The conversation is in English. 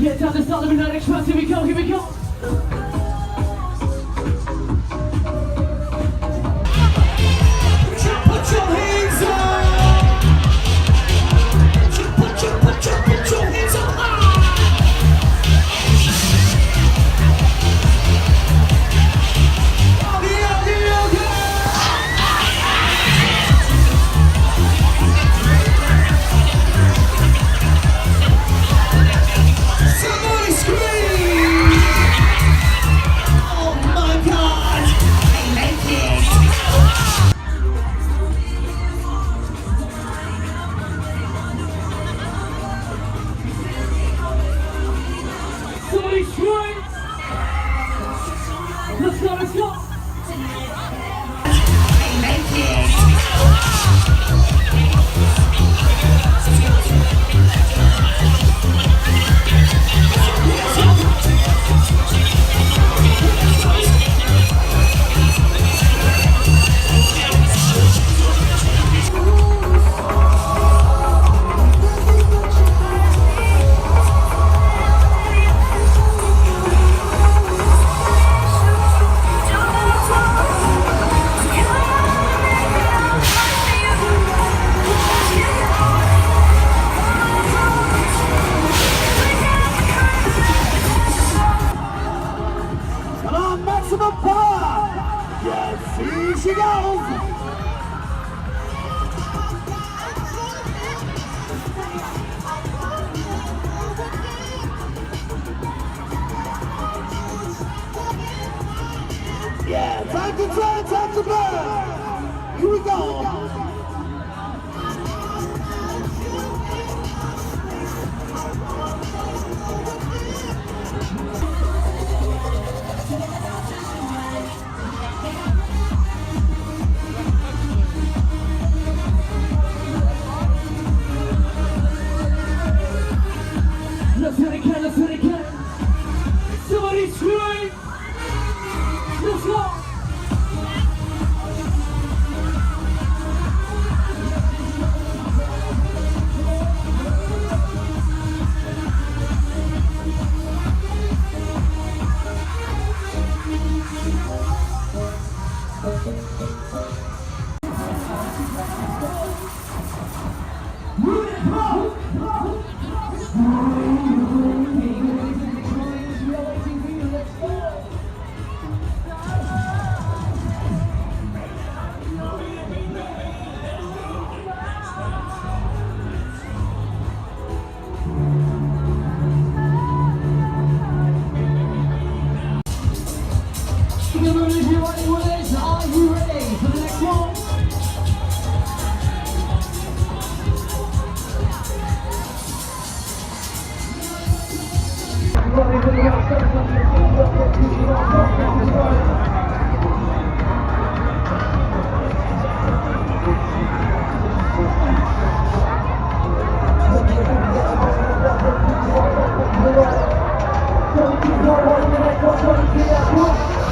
Get down the start of the next round. Here we go, here we go. Put your hands up. Put your hands up high. Somebody scream! Oh my God! I like it! Somebody scream! Let's go, let's go! I like it! Maximum power! Yes, here she goes! Yeah, time to turn, time to burn! Here we go! Let's hit it again. Somebody scream. Let's go. Are you ready for the next one? Don't